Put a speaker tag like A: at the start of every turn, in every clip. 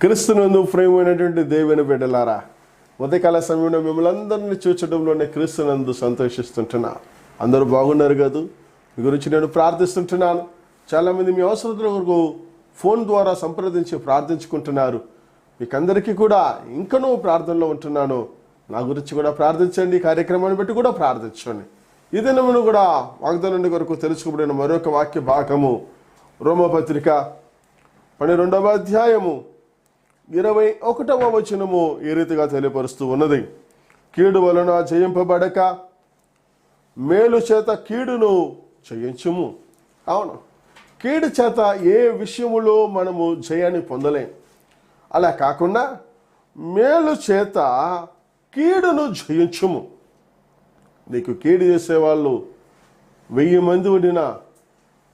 A: క్రీస్తునందు ప్రియమైనటువంటి దేవుని బిడ్డలారా, ఉదయకాల సమయంలో మిమ్మల్ని అందరినీ చూచడంలోనే క్రీస్తునందు సంతోషిస్తుంటున్నా. అందరూ బాగున్నారు కదా? మీ గురించి నేను ప్రార్థిస్తుంటున్నాను. చాలామంది మీ అవసరతల వరకు ఫోన్ ద్వారా సంప్రదించి ప్రార్థించుకుంటున్నారు. మీకందరికీ కూడా ఇంకనూ ప్రార్థనలో ఉంటున్నాను. నా గురించి కూడా ప్రార్థించండి, కార్యక్రమాన్ని బట్టి కూడా ప్రార్థించండి. ఈ దినమును కూడా వాగ్దానం కొరకు తెలుసుకోబడిన మరొక వాక్య భాగము రోమపత్రిక 12వ అధ్యాయము 21వ వచనము ఈ రీతిగా తెలియపరుస్తూ ఉన్నది. కీడు వలన జయింపబడక మేలు చేత కీడును జయించుము. అవును, కీడు చేత ఏ విషయములో మనము జయాన్ని పొందలేం. అలా కాకుండా మేలు చేత కీడును జయించుము. నీకు కీడు చేసేవాళ్ళు 1000 మంది ఉండినా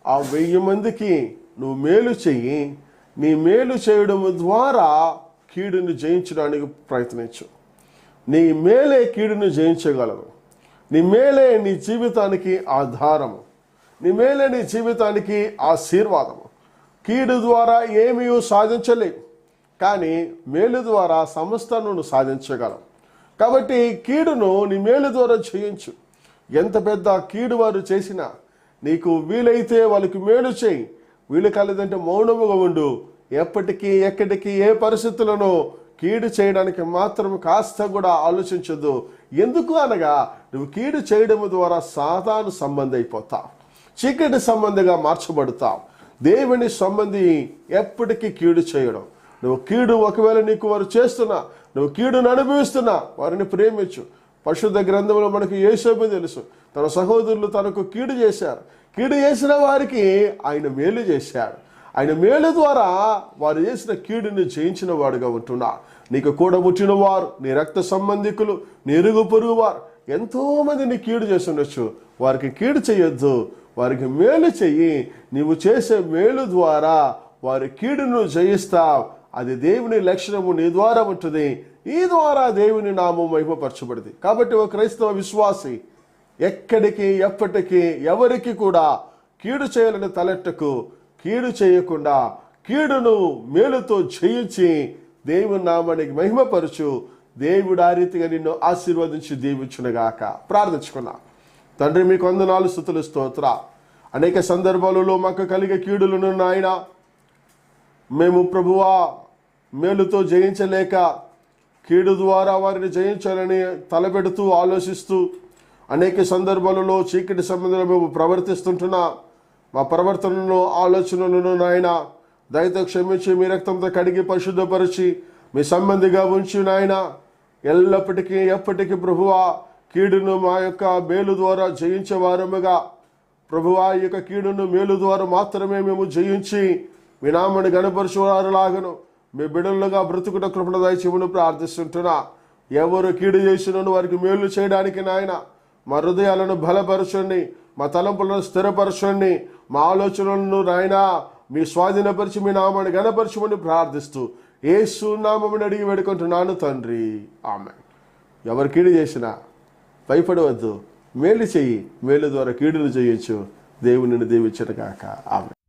A: ఆ 1000 మందికి నువ్వు మేలు చెయ్యి. నీ మేలు చేయడం ద్వారా కీడును జయించడానికి ప్రయత్నించు. నీ మేలే కీడును జయించగలవు. నీ మేలే నీ జీవితానికి ఆధారము. నీ మేలే నీ జీవితానికి ఆశీర్వాదము. కీడు ద్వారా ఏమీ సాధించలేవు, కానీ మేలు ద్వారా సమస్తాను నువ్వు సాధించగలవు. కాబట్టి కీడును నీ మేలు ద్వారా జయించు. ఎంత పెద్ద కీడు వారు చేసినా నీకు వీలైతే వాళ్ళకి మేలు చేయి. వీలు కాలేదంటే మౌనముగా ఉండు. ఎప్పటికీ ఎక్కడికి ఏ పరిస్థితులను కీడు చేయడానికి మాత్రం కాస్త కూడా ఆలోచించద్దు. ఎందుకు అనగా నువ్వు కీడు చేయడం ద్వారా సాతాను సంబంధి అయిపోతావు, చీకటి సంబంధిగా మార్చబడతావు. దేవుని సంబంధి ఎప్పటికీ కీడు చేయడం. నువ్వు కీడు ఒకవేళ నీకు వారు చేస్తున్నా, నువ్వు కీడును అనుభవిస్తున్నా, వారిని ప్రేమించు. పరిశుద్ధ గ్రంథంలో మనకు యేసోబు తెలుసు. తన సహోదరులు తనకు కీడు చేశారు. కీడు చేసిన వారికి ఆయన మేలు చేశాడు. ఆయన మేలు ద్వారా వారు చేసిన కీడుని జయించిన వాడుగా ఉంటున్నారు. నీకు కూడా పుట్టిన వారు, నీ రక్త సంబంధికులు, నీ ఇరుగు పొరుగు వారు ఎంతోమంది నీ కీడు చేసి ఉండొచ్చు. వారికి కీడు చేయొద్దు, వారికి మేలు చెయ్యి. నీవు చేసే మేలు ద్వారా వారి కీడును జయిస్తావు. అది దేవుని లక్షణము నీ ద్వారా ఉంటుంది. ఈ ద్వారా దేవుని నామం మహిమపరచబడింది. కాబట్టి ఒక క్రైస్తవ విశ్వాసి ఎక్కడికి ఎప్పటికీ ఎవరికి కూడా కీడు చేయాలని తలెట్టకు. కీడు చేయకుండా కీడును మేలుతో జయించి దేవుని నామానికి మహిమపరచు. దేవుడు ఆ రీతిగా నిన్ను ఆశీర్వదించి దీవించునుగాక. ప్రార్థించుకున్నా. తండ్రి, మీకు వందనాలు, స్తుతులు, స్తోత్ర. అనేక సందర్భాలలో మాకు కలిగే కీడులను నాయన మేము ప్రభువా మేలుతో జయించలేక కీడు ద్వారా వారిని జయించాలని తలపెడుతూ ఆలోచిస్తూ అనేక సందర్భాలలో చీకటి సంబంధంలో మేము ప్రవర్తిస్తుంటున్నా. మా ప్రవర్తనను, ఆలోచనలను నాయన దయతో క్షమించి మీ రక్తంతో కడిగి పరిశుద్ధపరిచి మీ సంబంధిగా ఉంచి నాయన ఎల్లప్పటికీ ఎప్పటికీ ప్రభువా కీడును మా యొక్క మేలు ద్వారా జయించే వారముగా ప్రభువా ఈ యొక్క కీడును మేలు ద్వారా మాత్రమే మేము జయించి మీ నామని గణపరచువారులాగను మీ బిడ్డలుగా బ్రతుకుట కృపణ దయచేయమని ప్రార్థిస్తుంటున్నా. ఎవరు కీడు చేసినను వారికి మేలు చేయడానికి నాయన మా హృదయాలను బలపరచండి, మా తలంపులను స్థిరపరచండి, మా ఆలోచనలను నాయన మీ స్వాధీనపరిచి మీ నామాన్ని గణపరచమని ప్రార్థిస్తూ యేసు నామమును అడిగి వేడుకుంటున్నాను తండ్రి, ఆమేన్. ఎవరు కీడు చేసినా భయపడవద్దు, మేలు చెయ్యి. మేలు ద్వారా కీడును చేయొచ్చు. దేవునిని దీవించును గాక. ఆమేన్.